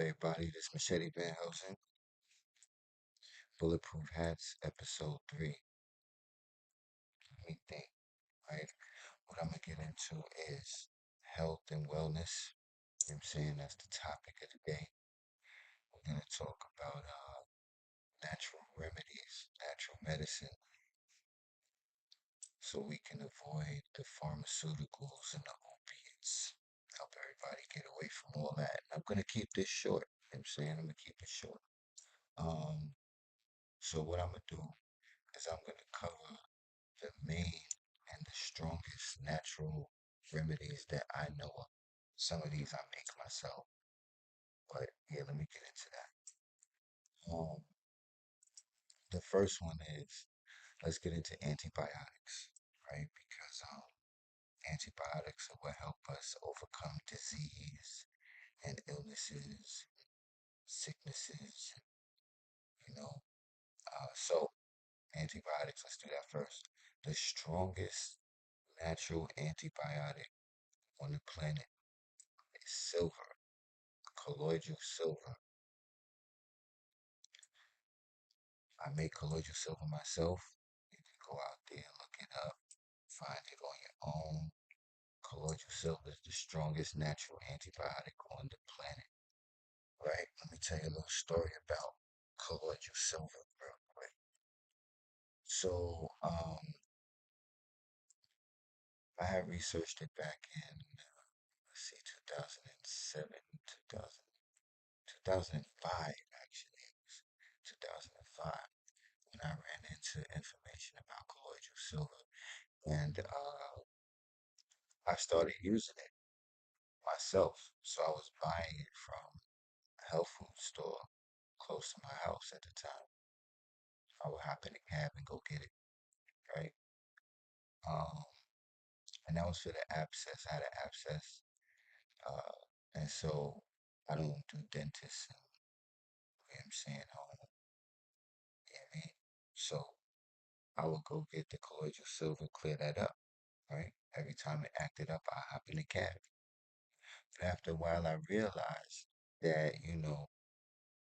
everybody? This Machette VanHelsing, Bulletproof Hats, Episode 3. Let me think, right? What I'm going to get into is health and wellness. You know what I'm saying? That's the topic of the day. We're going to talk about natural remedies, natural medicine, so we can avoid the pharmaceuticals and the opiates. Help everybody get away from all that. I'm going to keep this short. You know what I'm saying? I'm going to keep it short. Um, so what I'm going to do is I'm going to cover the main and the strongest natural remedies that I know of. Some of these I make myself, but yeah, let me get into that. Um, the first one is let's get into antibiotics, right? Because antibiotics are what help us overcome disease and illnesses, sicknesses, you know. So antibiotics, let's do that first. The strongest natural antibiotic on the planet is silver, colloidal silver. I make colloidal silver myself. You can go out there and look it up, find it on your own. Colloidal silver is the strongest natural antibiotic on the planet, right? Let me tell you a little story about colloidal silver real quick. So, I had researched it back in, let's see, 2007, 2000, 2005, actually. It was 2005 when I ran into information about colloidal silver. And I started using it myself. So I was buying it from a health food store close to my house at the time. I would hop in a cab and go get it, right? Um, and that was for the abscess. I had an abscess. Uh, and so I don't do dentists and, you know what I'm saying, home. You know what I mean? So I would go get the colloidal silver, clear that up, right? Every time it acted up, I hop in the cab. But after a while, I realized that,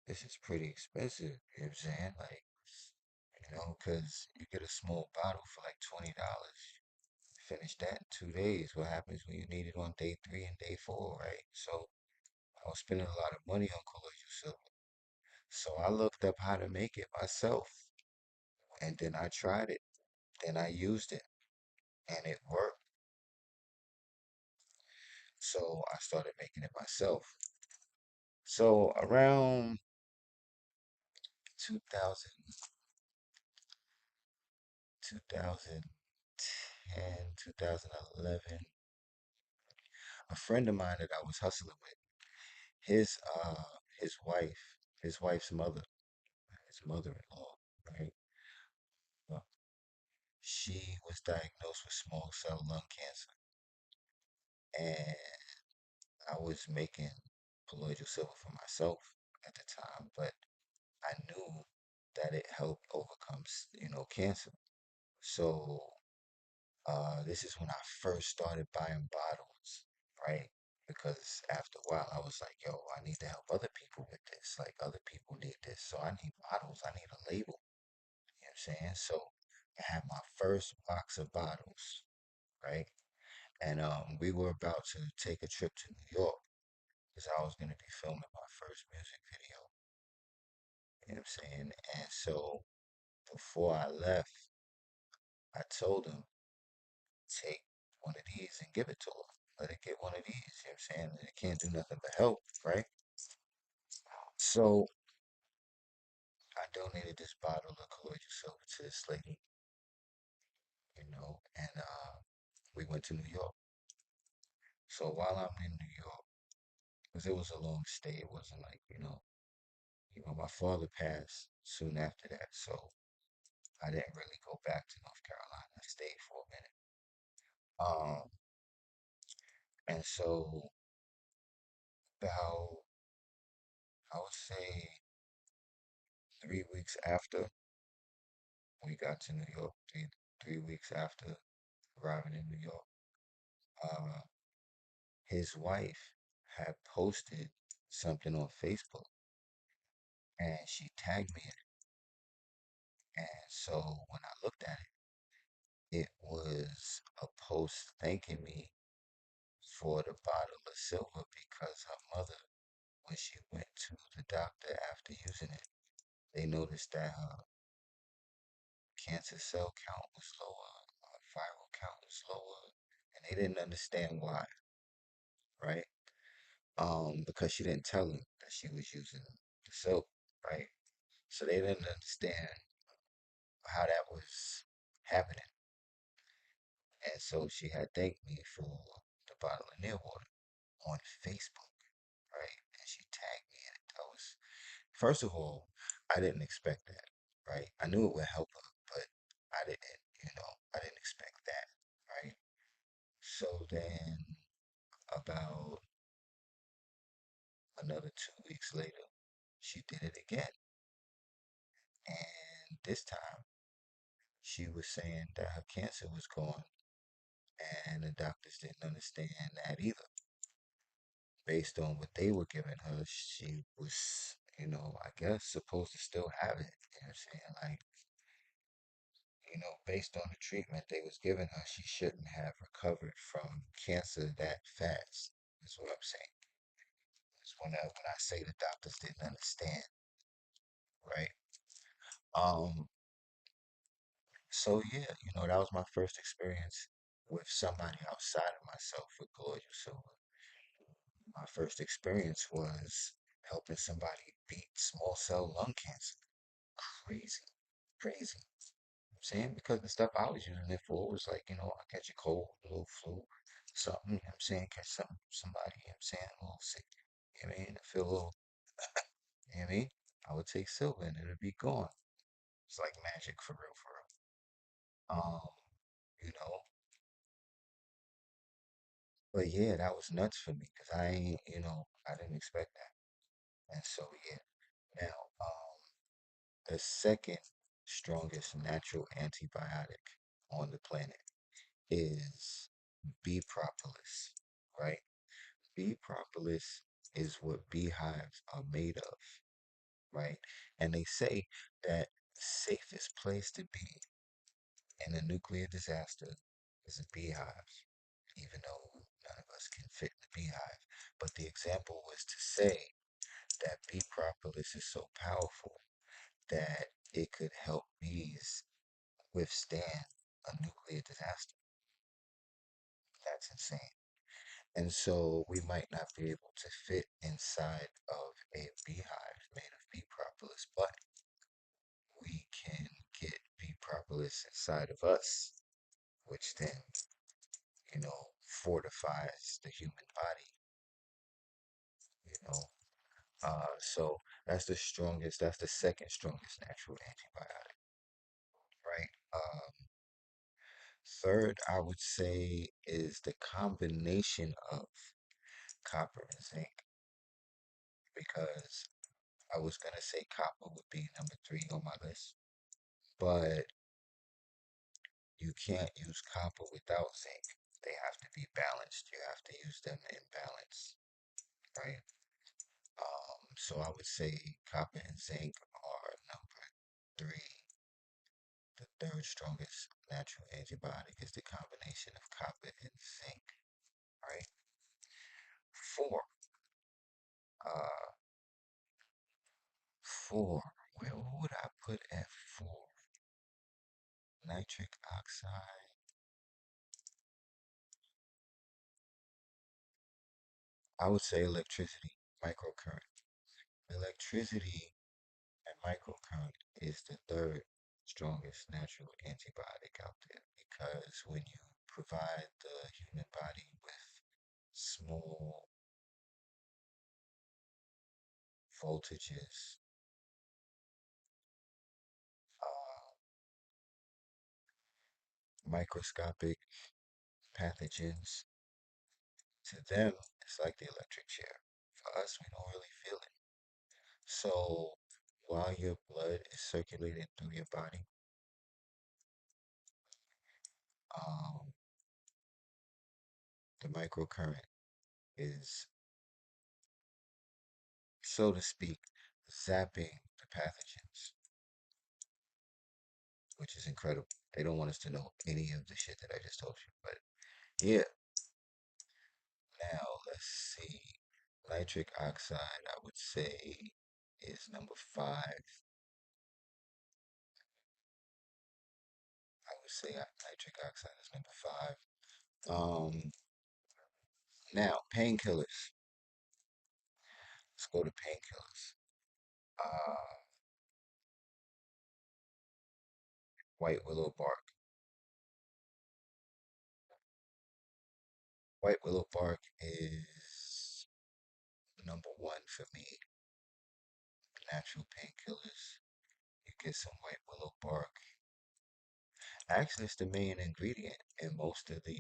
this is pretty expensive. You know what I'm saying? Like, because you get a small bottle for like $20. Finish that in 2 days. What happens when you need it on day three and day four, right? So I was spending a lot of money on colloidal silver. So I looked up how to make it myself. And then I tried it. Then I used it. And it worked. So I started making it myself. So around 2000, 2010, 2011, a friend of mine that I was hustling with, his uh his wife, his wife's mother, his mother-in-law, right? Well, she was diagnosed with small cell lung cancer, and I was making colloidal silver for myself at the time, but I knew that it helped overcome, cancer. So this is when I first started buying bottles, right? Because after a while, I was like, yo, I need to help other people with this. Like, other people need this. So I need bottles. I need a label. You know what I'm saying? So I had my first box of bottles, right? And we were about to take a trip to New York because I was going to be filming my first music video. You know what I'm saying? And so before I left, I told him, take one of these and give it to her. Let it get one of these. You know what I'm saying? It can't do nothing but help, right? So I donated this bottle of colloidal silver to this lady, and we went to New York. So while I'm in New York, because it was a long stay, it wasn't like, my father passed soon after that, so I didn't really go back to North Carolina. I stayed for a minute. Um, and so about, I would say 3 weeks after we got to New York, three weeks after arriving in New York, uh, his wife had posted something on Facebook and she tagged me in it. And so when I looked at it, it was a post thanking me for the bottle of silver because her mother, when she went to the doctor after using it, they noticed that her cancer cell count was lower, her viral count was lower, and they didn't understand why, right? Because she didn't tell them that she was using the soap, right? So they didn't understand how that was happening. And so she had thanked me for the bottle of near water on Facebook, right? And she tagged me in it. That was, first of all, I didn't expect that, right? I knew it would help her, but I didn't expect that, right? So then about another 2 weeks later, she did it again. And this time she was saying that her cancer was gone, and the doctors didn't understand that either. Based on what they were giving her, she was, I guess supposed to still have it. You know what I'm saying? Like, based on the treatment they was giving her, she shouldn't have recovered from cancer that fast. That's what I'm saying. It's when I say the doctors didn't understand, right? Um, so yeah, that was my first experience with somebody outside of myself with colloidal silver. My first experience was helping somebody beat small cell lung cancer. Crazy, crazy. I'm saying because the stuff I was using it for was like, I catch a cold, a little flu, something, I'm saying, catch somebody, I'm saying, a little sick, I mean, I feel a little, I mean, I would take silver and it'd be gone. It's like magic for real, for real. You know, but yeah, that was nuts for me because I ain't, I didn't expect that. And so, yeah, now, the second strongest natural antibiotic on the planet is bee propolis, right? Bee propolis is what beehives are made of, right? And they say that the safest place to be in a nuclear disaster is a beehive, even though none of us can fit in the beehive. But the example was to say that bee propolis is so powerful that it could help bees withstand a nuclear disaster. That's insane. And so we might not be able to fit inside of a beehive made of bee propolis, but we can get bee propolis inside of us, which then, fortifies the human body, you know. So that's the second strongest natural antibiotic, right? Third, I would say, is the combination of copper and zinc, because I was gonna say copper would be number three on my list, but you can't use copper without zinc. They have to be balanced. You have to use them in balance, right? So I would say copper and zinc are number three. The third strongest natural antibiotic is the combination of copper and zinc, right? Four, uh, four. Where would I put at four? Nitric oxide. I would say electricity, microcurrent. Electricity and microcurrent is the third strongest natural antibiotic out there because when you provide the human body with small voltages, uh, microscopic pathogens, to them, it's like the electric chair. For us, we don't really feel it. So while your blood is circulating through your body, um, the microcurrent is so to speak, zapping the pathogens, which is incredible. They don't want us to know any of the shit that I just told you. But yeah, now let's see. Nitric oxide, I would say, is number five. I would say nitric oxide is number five. Now painkillers. Let's go to painkillers. Uh, white willow bark. White willow bark is number one for me. Natural painkillers. You get some white willow bark. Actually, it's the main ingredient in most of the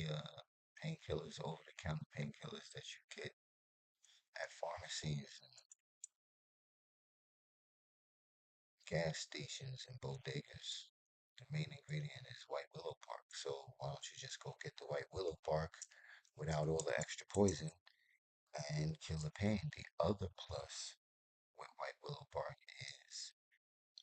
painkillers, over-the-counter painkillers that you get at pharmacies and gas stations and bodegas. The main ingredient is white willow bark. So why don't you just go get the white willow bark without all the extra poison and kill the pain? The other plus with white willow bark is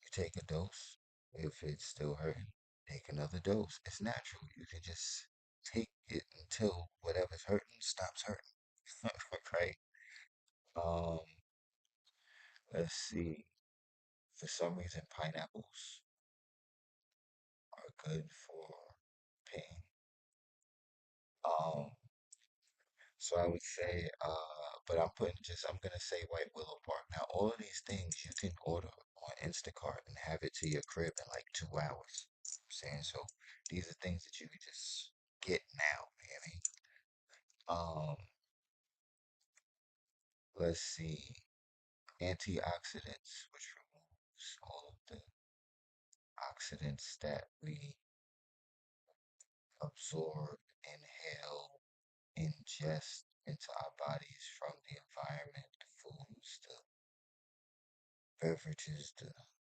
you take a dose. If it's still hurting, take another dose. It's natural. You can just take it until whatever's hurting stops hurting. Right? Um, let's see. For some reason, pineapples are good for pain. Um, so I would say, but I'm gonna say white willow bark. Now, all of these things you can order on Instacart and have it to your crib in like 2 hours. I'm saying so. These are things that you can just get now. You know what I mean? Let's see. Antioxidants, which removes all of the oxidants that we absorb, inhale, ingest into our bodies from the environment, the foods, the beverages.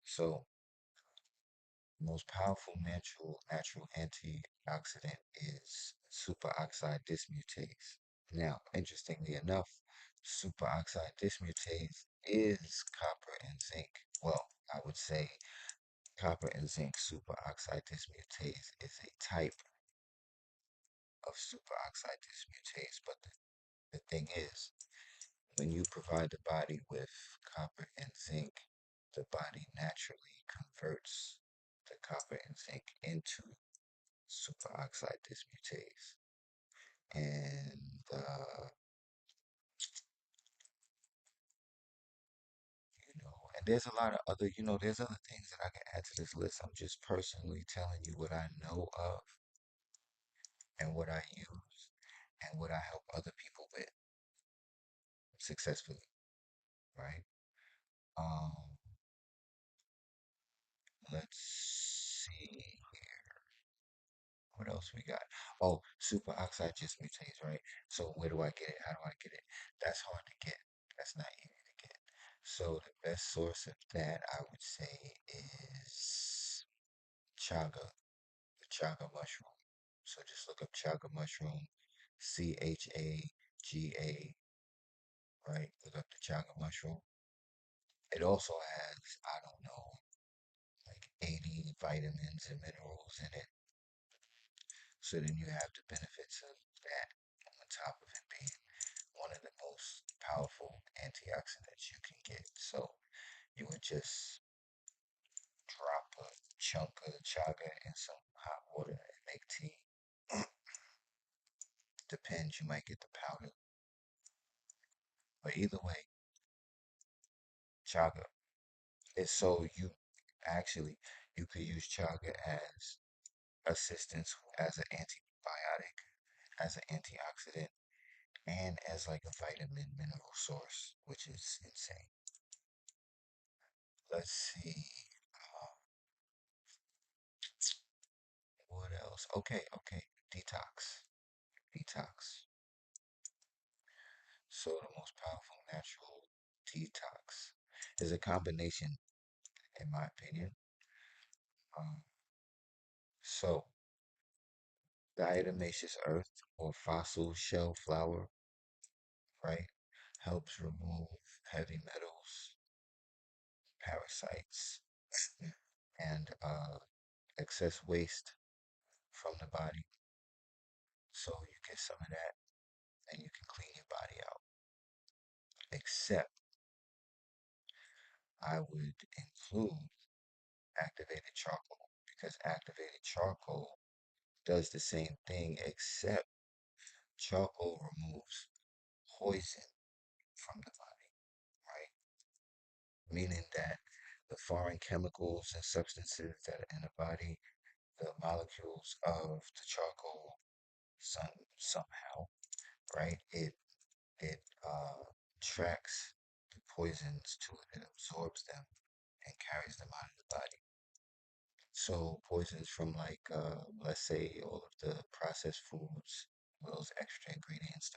So, the most powerful natural antioxidant is superoxide dismutase. Now, interestingly enough, superoxide dismutase is copper and zinc. Well, I would say copper and zinc superoxide dismutase is a type of superoxide dismutase, but the thing is, when you provide the body with copper and zinc, the body naturally converts the copper and zinc into superoxide dismutase. And, and there's a lot of other, there's other things that I can add to this list. I'm just personally telling you what I know of and what I use and what I help other people with successfully, right? Um, let's see. What else we got? Oh, superoxide dismutase, right? So where do I get it? How do I get it? That's hard to get. That's not easy to get. So the best source of that I would say is chaga, the chaga mushroom. So just look up chaga mushroom, CHAGA, right? Look up the chaga mushroom. It also has, I don't know, like 80 vitamins and minerals in it. So then you have the benefits of that on top of it being one of the most powerful antioxidants you can get. So you would just drop a chunk of chaga in some hot water and make tea. Depends, you might get the powder. But either way, chaga is so you actually you could use chaga as assistance as an antibiotic, as an antioxidant, and as like a vitamin mineral source, which is insane. Let's see. What else? Okay. Detox. Detox. So the most powerful natural detox is a combination, in my opinion. Um, so diatomaceous earth or fossil shell flour, right, helps remove heavy metals, parasites, and excess waste from the body. So you get some of that and you can clean your body out. Except I would include activated charcoal because activated charcoal does the same thing except charcoal removes poison from the body, right? Meaning that the foreign chemicals and substances that are in the body, the molecules of the charcoal, somehow, right? It tracks the poisons to it, it absorbs them and carries them out of the body. So poisons from like let's say all of the processed foods, those extra ingredients,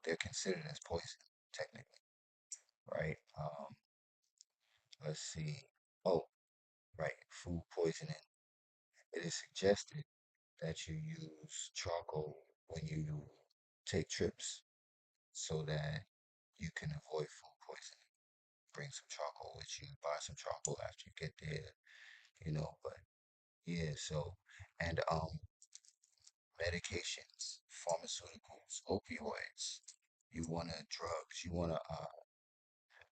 they're considered as poison technically, right? Let's see. Oh, right, food poisoning. It is suggested that you use charcoal when you take trips so that you can avoid food poisoning. Bring some charcoal with you, buy some charcoal after you get there, but yeah, so and medications, pharmaceuticals, opioids. You wanna drugs, you wanna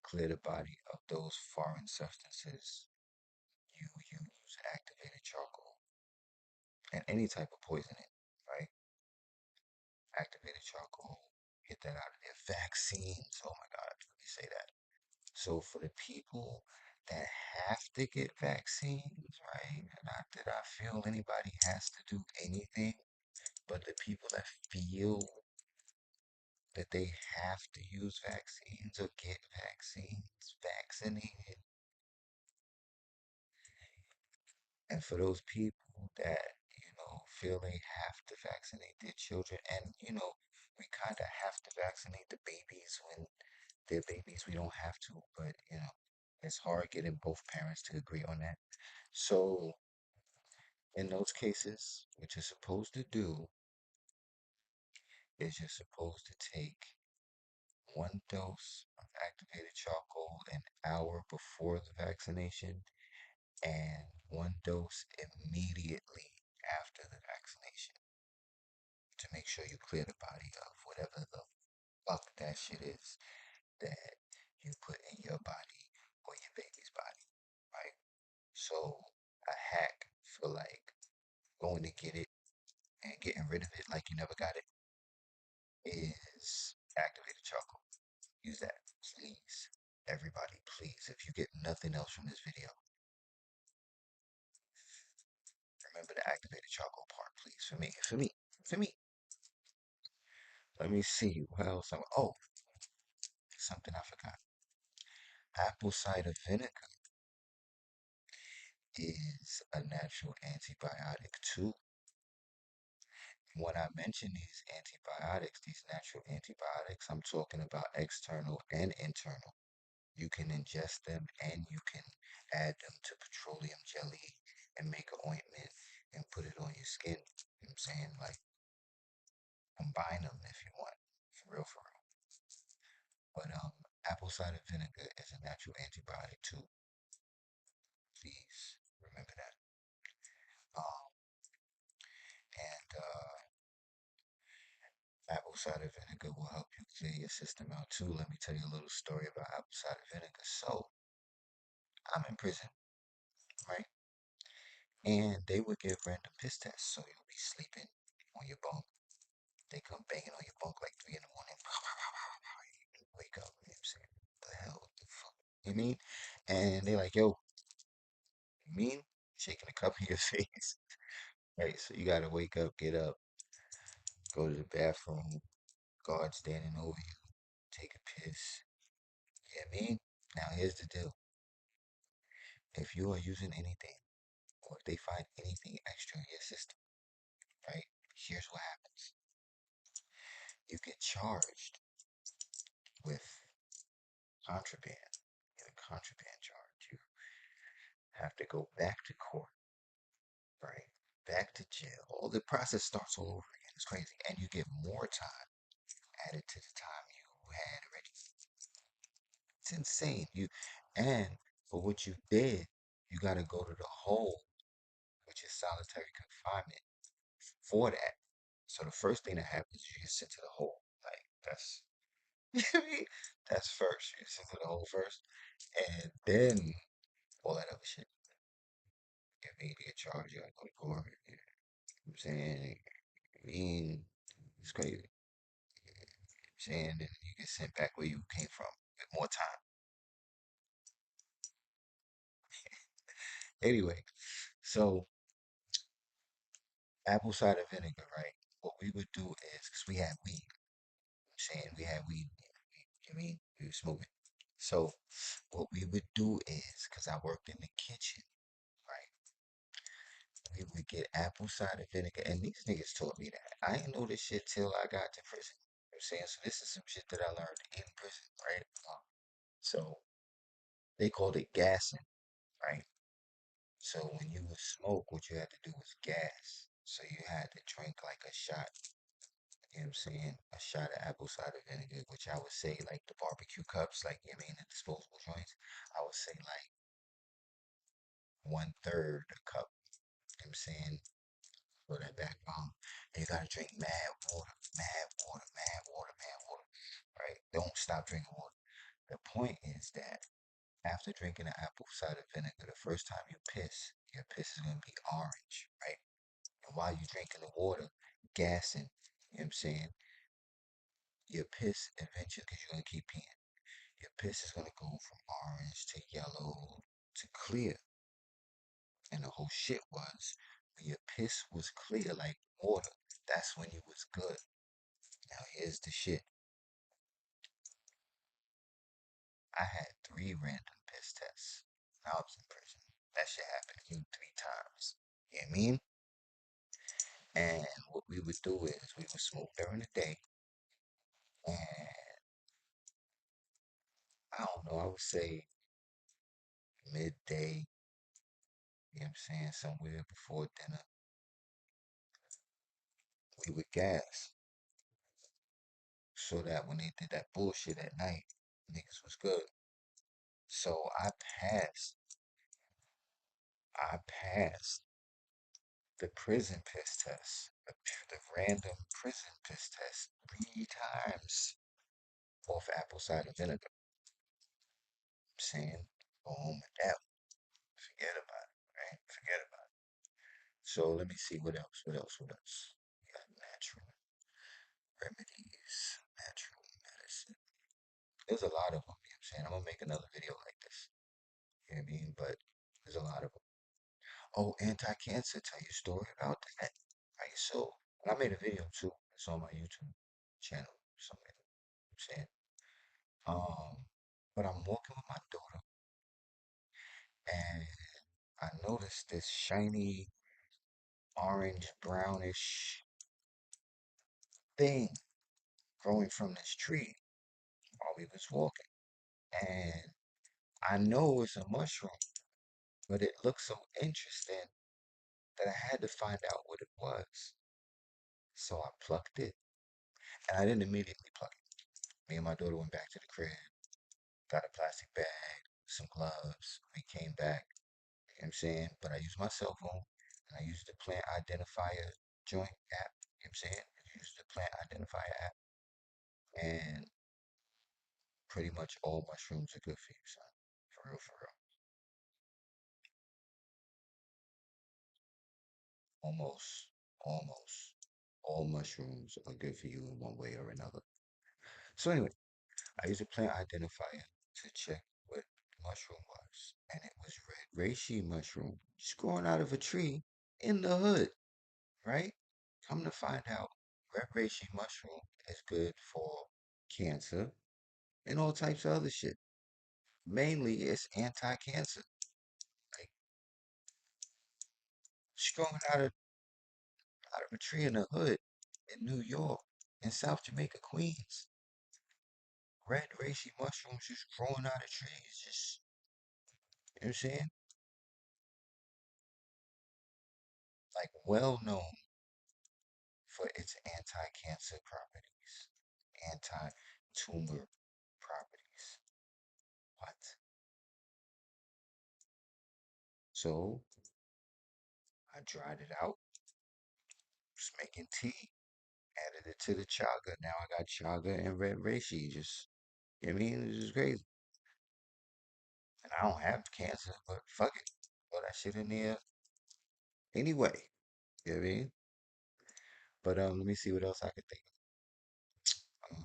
clear the body of those foreign substances. You use activated charcoal and any type of poisoning, right? Activated charcoal, get that out of there. Vaccines, oh my God, let me say that. So for the people that have to get vaccines, right? Not that I feel anybody has to do anything, but the people that feel that they have to use vaccines or get vaccines, vaccinated. And for those people that, feel they have to vaccinate their children, and, we kind of have to vaccinate the babies when they're babies. We don't have to, but, it's hard getting both parents to agree on that. So, in those cases, what you're supposed to do is you're supposed to take one dose of activated charcoal an hour before the vaccination and one dose immediately after the vaccination to make sure you clear the body of whatever the fuck that shit is that you put in your body or your baby's body, right? So a hack for like going to get it and getting rid of it like you never got it is activated charcoal. Use that, please. Everybody, please. If you get nothing else from this video, remember the activated charcoal part, please. For me, for me, for me. Let me see what else. Oh, something I forgot. Apple cider vinegar is a natural antibiotic too. When I mention these antibiotics, these natural antibiotics, I'm talking about external and internal. You can ingest them and you can add them to petroleum jelly and make an ointment and put it on your skin. You know what I'm saying? Like, combine them if you want. For real, for real. But apple cider vinegar is a natural antibiotic too. Please remember that. Um, and apple cider vinegar will help you clear your system out too. Let me tell you a little story about apple cider vinegar. So, I'm in prison, right? And they would give random piss tests. So you'll be sleeping on your bunk. They come banging on your bunk like 3 in the morning. You wake up, you know what I'm saying? The hell, the fuck? You mean? And they're like, yo, you mean? Shaking a cup in your face. Right, so you gotta wake up, get up, go to the bathroom, guard standing over you, take a piss. You know what I mean? Now here's the deal. If you are using anything, or if they find anything extra in your system, right? Here's what happens. You get charged with contraband. You get a contraband charge. You have to go back to court, right? Back to jail. All the process starts all over again. It's crazy. And you get more time added to the time you had already. It's insane. And for what you did, you got to go to the hole, which is solitary confinement for that. So the first thing that happens is you get sent to the hole. Like that's you know what I mean? That's first. You get sent to the hole first, and then all that other shit. Get me to get charged. You gotta go to court. You know what I'm saying? I mean, it's crazy. You know what I'm saying? And you get sent back where you came from with more time. Anyway, so apple cider vinegar, right? What we would do is, because we had weed, I'm saying we had weed, you know what I mean? We were smoking. So what we would do is, because I worked in the kitchen, right? We would get apple cider vinegar, and these niggas taught me that. I didn't know this shit till I got to prison. You know what I'm saying? So this is some shit that I learned in prison, right? So they called it gassing, right? So when you would smoke, what you had to do was gas. So you had to drink like a shot. You know what I'm saying? A shot of apple cider vinegar, which I would say like the barbecue cups, like you know what I mean, the disposable joints. I would say like 1/3 a cup. You know what I'm saying? For that backbone. And you gotta drink mad water, mad water, mad water, mad water. Right? Don't stop drinking water. The point is that after drinking the apple cider vinegar, the first time you piss, your piss is gonna be orange, right? And while you're drinking the water, gassing, you know what I'm saying? Your piss eventually, because you're gonna keep peeing, your piss is gonna go from orange to yellow to clear. And the whole shit was when your piss was clear like water, that's when you was good. Now here's the shit. I had 3 random piss tests when I was in prison. That shit happened to me 3 times. You know what I mean? And what we would do is we would smoke during the day. And I don't know, I would say midday, you know what I'm saying, somewhere before dinner, we would gas. So that when they did that bullshit at night, niggas was good. So I passed the prison piss test, the random prison piss test 3 times off apple cider vinegar. I'm saying, boom, that forget about it, right? Forget about it. So let me see what else, what else, what else. We got natural remedies, natural medicine. There's a lot of them, you know what I'm saying? I'm gonna make another video like this. You know what I mean? But there's a lot of them. Oh, anti-cancer, tell you a story about that. Right, so, and I made a video too. It's on my YouTube channel. Something, you know what I'm saying? But I'm walking with my daughter and I noticed this shiny orange brownish thing growing from this tree while we was walking. And I know it's a mushroom, but it looked so interesting that I had to find out what it was. So I plucked it, and I didn't immediately pluck it. Me and my daughter went back to the crib, got a plastic bag, some gloves. We came back, you know what I'm saying? But I used my cell phone, and I used the plant identifier joint app, you know what I'm saying? I used the plant identifier app, and pretty much all mushrooms are good for you, son. For real, for real. Almost, almost all mushrooms are good for you in one way or another. So anyway, I used a plant identifier to check what the mushroom was, and it was red reishi mushroom, just growing out of a tree in the hood, right? Come to find out, red reishi mushroom is good for cancer and all types of other shit. Mainly, it's anti-cancer. Like, it's growing out of a tree in the hood in New York, in South Jamaica, Queens. Red reishi mushrooms just growing out of trees, just, you know what I'm saying? Like, well known for its anti-cancer properties, anti-tumor properties. What? So I dried it out, was making tea, added it to the chaga. Now I got chaga and red reishi. Just, you know what I mean? It's just crazy. And I don't have cancer, but fuck it. Throw that shit in there anyway. You know what I mean? But let me see what else I could think of.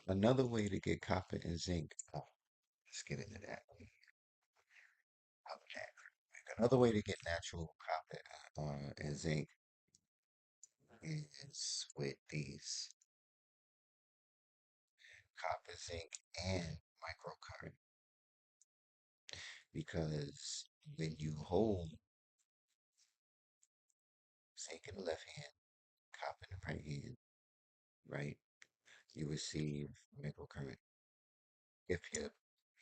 Another way to get copper and zinc. Oh, let's get into that. How about that? Another way to get natural copper and zinc is with these copper, zinc, and microcurrent. Because when you hold zinc in the left hand, copper in the right hand, right, you receive microcurrent. If your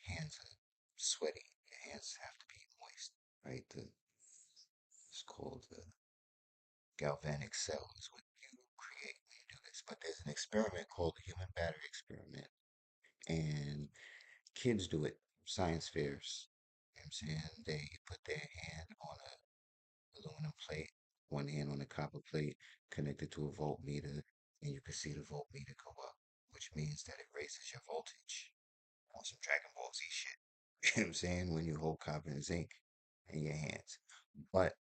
hands are sweaty, your hands have to be moist, right? It's called the galvanic cell is what you create when you do this. But there's an experiment called the human battery experiment, and kids do it, science fairs. You know what I'm saying? They put their hand on a aluminum plate, one hand on a copper plate, connected to a voltmeter, and you can see the voltmeter go up, which means that it raises your voltage on some Dragon Ball Z shit. You know what I'm saying? When you hold copper and zinc in your hands. But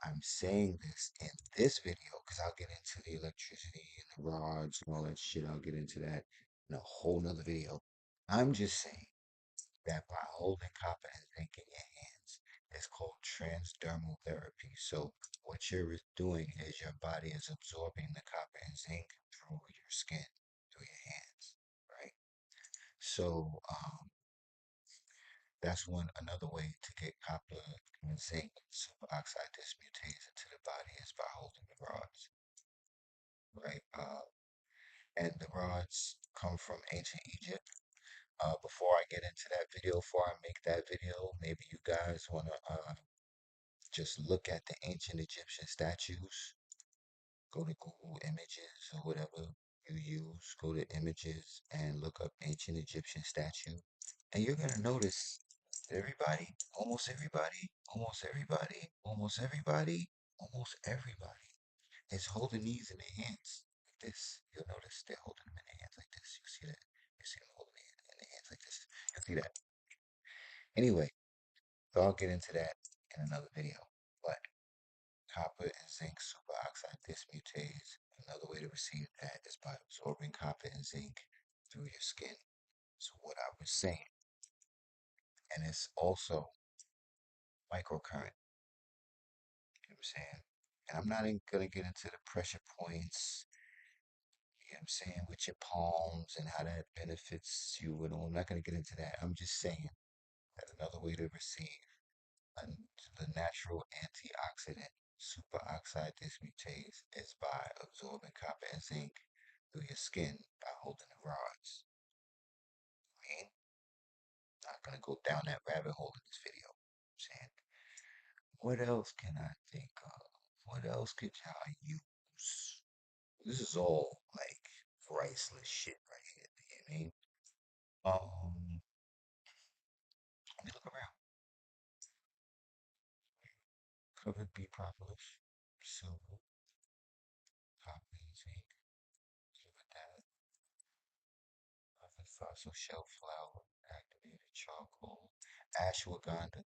I'm saying this in this video because I'll get into the electricity and the rods and all that shit. I'll get into that in a whole nother video. I'm just saying that by holding copper and zinc in your hands, it's called transdermal therapy. So what you're doing is your body is absorbing the copper and zinc through your skin, through your hands, right? So that's one another way to get copper and zinc superoxide dismutase into the body is by holding the rods, right? And the rods come from ancient Egypt. Before I get into that video, before I make that video, maybe you guys want to just look at the ancient Egyptian statues. Go to Google Images or whatever you use. Go to Images and look up ancient Egyptian statue. And you're going to notice everybody, almost everybody, almost everybody, almost everybody, almost everybody is holding these in their hands like this. You'll notice they're holding them in their hands like this. You see that? You see them holding it in their hands like this. You'll see that. Anyway, so I'll get into that in another video. But copper and zinc superoxide dismutase, another way to receive that is by absorbing copper and zinc through your skin. So what I was saying, and it's also microcurrent. You know what I'm saying? And I'm not even gonna get into the pressure points, you know what I'm saying, with your palms and how that benefits you and all. I'm not gonna get into that. I'm just saying that another way to receive the natural antioxidant superoxide dismutase is by absorbing copper and zinc through your skin by holding the rods. I mean, not gonna go down that rabbit hole in this video. I'm saying, what else can I think of? What else could y'all use? This is all like priceless shit right here. You know what I mean? Let me look around. Covered bee propolis, silver, copper and zinc, silver that, covered fossil shell flower, activated charcoal, ashwagandha.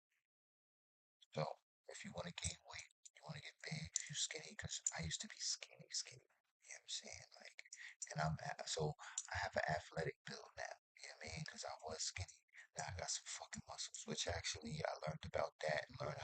So if you want to gain weight, you want to get big, if you're skinny, because I used to be skinny, skinny. You know what I'm saying? Like, and so I have an athletic build now. You know what I mean? Because I was skinny. Now I got some fucking muscles, which actually I learned about that and learned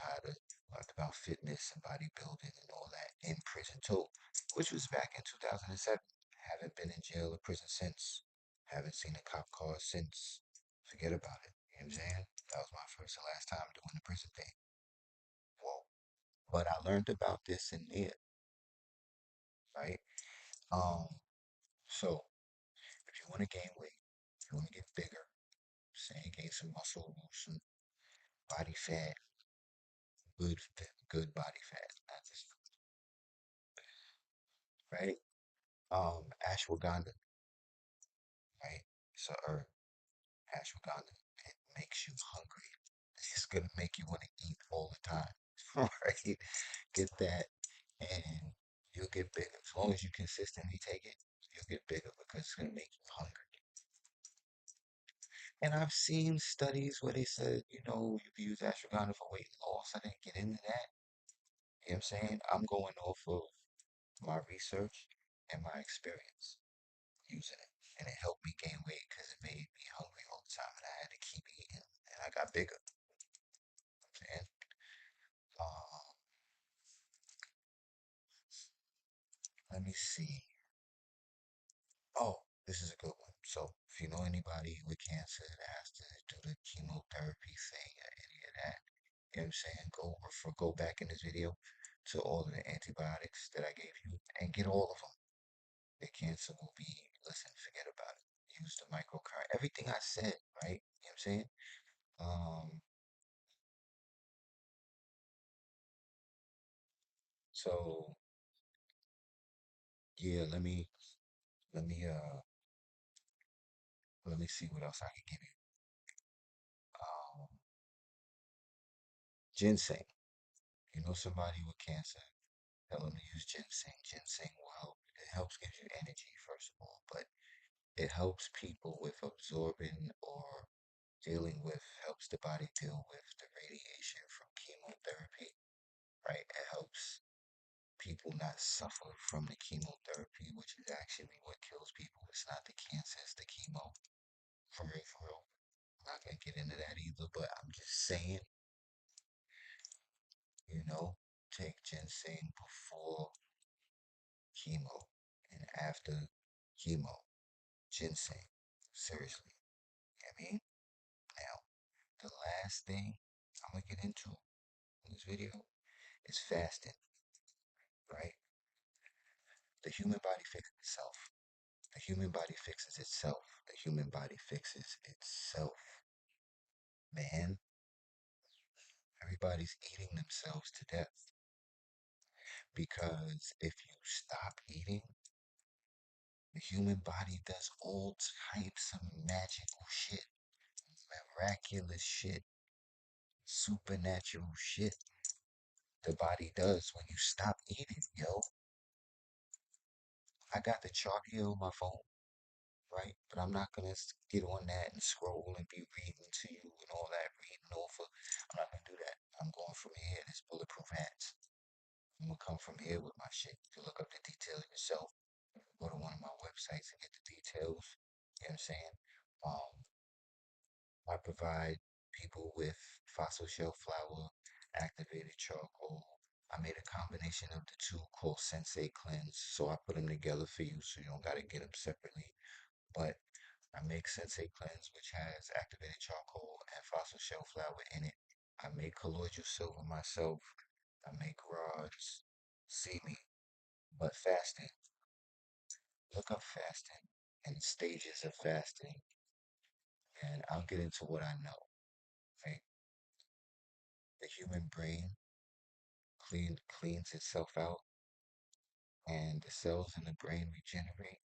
about fitness and bodybuilding and all that in prison too, which was back in 2007. Haven't been in jail or prison since. Haven't seen a cop car since. Forget about it. You know what I'm saying? That was my first and last time doing the prison thing. Whoa. But I learned about this in there, right? Um, so if you want to gain weight, if you want to get bigger, say gain some muscle, some body fat, good body fat, not just right. Ashwagandha, right? It's a herb, ashwagandha. It makes you hungry. It's gonna make you want to eat all the time. Right? Get that, and you'll get bigger. As long as you consistently take it, you'll get bigger because it's gonna make you hungry. And I've seen studies where they said, you can use ashwagandha for weight loss. I didn't get into that. You know what I'm saying? I'm going off of my research and my experience using it. And it helped me gain weight because it made me hungry all the time and I had to keep eating and I got bigger. You know what I'm saying? Let me see. Oh, this is a good one. So, if you know anybody with cancer that has to do the chemotherapy thing or any of that, you know what I'm saying? Go back in this video to all of the antibiotics that I gave you and get all of them. The cancer will be, listen, forget about it. Use the microcurrent. Everything I said, right? You know what I'm saying? Um, so yeah, let me let me see what else I can give you. Um, ginseng. You know somebody with cancer, tell them to use ginseng. Ginseng will help. It helps give you energy, first of all, but it helps people with absorbing or dealing with, helps the body deal with the radiation from chemotherapy, right? It helps people not suffer from the chemotherapy, which is actually what kills people. It's not the cancer, it's the chemo. For real, for real. I'm not gonna get into that either, but I'm just saying, you know, take ginseng before chemo and after chemo. Ginseng. Seriously. You know what I mean? Now, the last thing I'm gonna get into in this video is fasting, right? The human body fixes itself. The human body fixes itself. The human body fixes itself. Man, everybody's eating themselves to death because if you stop eating, the human body does all types of magical shit, miraculous shit, supernatural shit. The body does when you stop eating, yo. I got the chart here on my phone, right? But I'm not gonna get on that and scroll and be reading to you and all that, reading over. I'm not gonna do that. I'm going from here. This bulletproof hats. I'm gonna come from here with my shit. You can look up the details yourself. Go to one of my websites and get the details. You know what I'm saying? Um, I provide people with fossil shell flour, activated charcoal. I made a combination of the two called Sensei Cleanse, so I put them together for you so you don't gotta get them separately. But I make Sensei Cleanse, which has activated charcoal and fossil shell flour in it. I make colloidal silver myself. I make rods. See me. But fasting, look up fasting and stages of fasting, and I'll get into what I know. Right? The human brain cleans itself out, and the cells in the brain regenerate.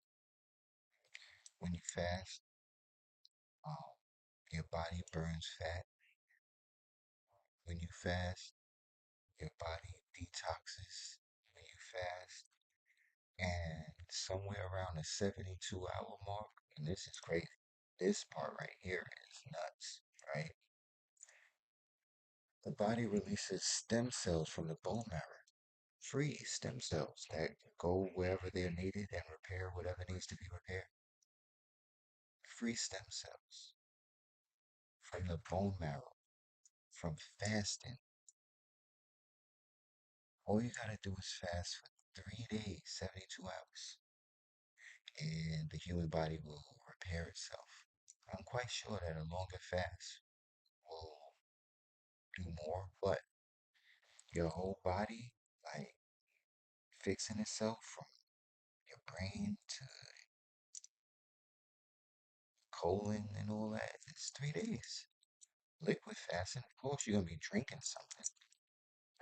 When you fast, um, your body burns fat. When you fast, your body detoxes. When you fast, and somewhere around the 72-hour mark, and this is crazy. This part right here is nuts, right? The body releases stem cells from the bone marrow, free stem cells that go wherever they're needed and repair whatever needs to be repaired. Free stem cells from the bone marrow, from fasting. All you gotta do is fast for 3 days, 72 hours, and the human body will repair itself. I'm quite sure that a longer fast will do more, but your whole body, like fixing itself from your brain to colon and all that, it's 3 days. Liquid fasting, of course, you're gonna be drinking something.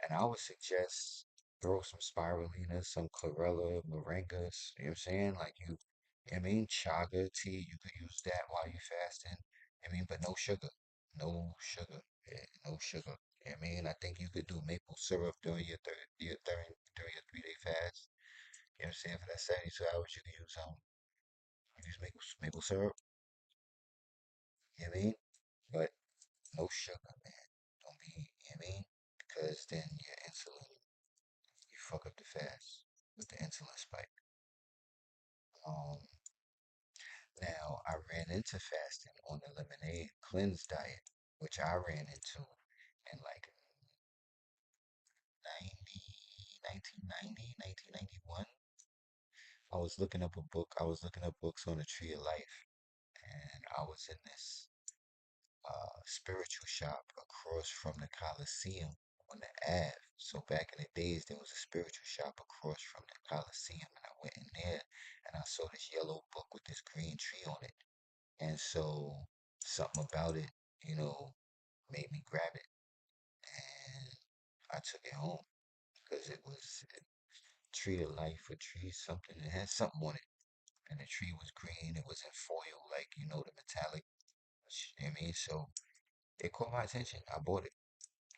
And I would suggest throw some spirulina, some chlorella, moringas, you know what I'm saying? Like I mean, chaga tea, you could use that while you're fasting. I mean, but no sugar. No sugar. Yeah, no sugar. I mean, I think you could do maple syrup during during your 3 day fast. You know what I'm saying? For that 72 hours, you can use maple syrup. You know what I mean? But no sugar, man. Don't be, you know what I mean? Because then your insulin, you fuck up the fast with the insulin spike. Um, Now, I ran into fasting on the lemonade cleanse diet, which I ran into in like 90, 1990, 1991. I was looking up a book. I was looking up books on the tree of life, and I was in this spiritual shop across from the Coliseum on the Ave. So back in the days, there was a spiritual shop across from the Coliseum, and I went in there and I saw this yellow book with this green tree on it. And so something about it, you know, made me grab it. And I took it home because it was tree to life or tree something. It had something on it. And the tree was green. It was in foil, like, the metallic. You know what I mean? So it caught my attention. I bought it,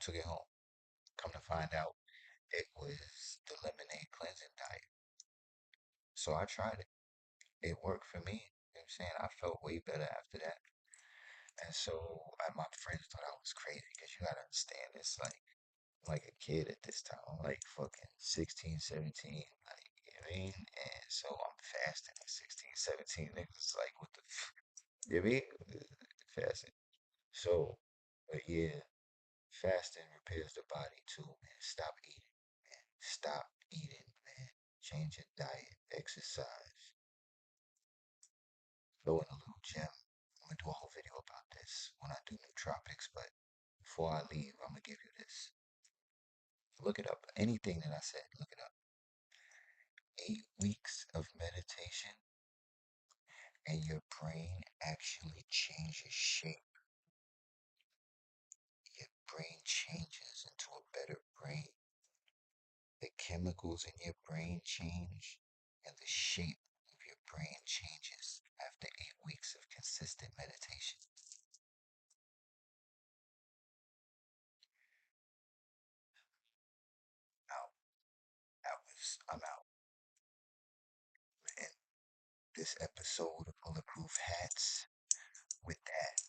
took it home. Come to find out, it was the lemonade cleansing diet. So I tried it. It worked for me. You know what I'm saying? I felt way better after that. And so my friends thought I was crazy because you gotta understand this, like a kid at this time. I'm like fucking 16, 17, like, you know what I mean? And so I'm fasting at 16, 17. Niggas like, what the, you know what I mean? Fasting. So, but yeah, fasting repairs the body too, man. Stop eating, man. Stop eating, man. Change your diet, exercise, go in a little gym. I'm gonna do a whole video about this when I do nootropics, but before I leave, I'm gonna give you this. Look it up. Anything that I said, look it up. 8 weeks of meditation, and your brain actually changes shape. Your brain changes into a better brain. The chemicals in your brain change, and the shape of your brain changes after 8 weeks of consistent meditation. Out. I'm out. And this episode of Bulletproof Hats, with that,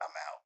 I'm out.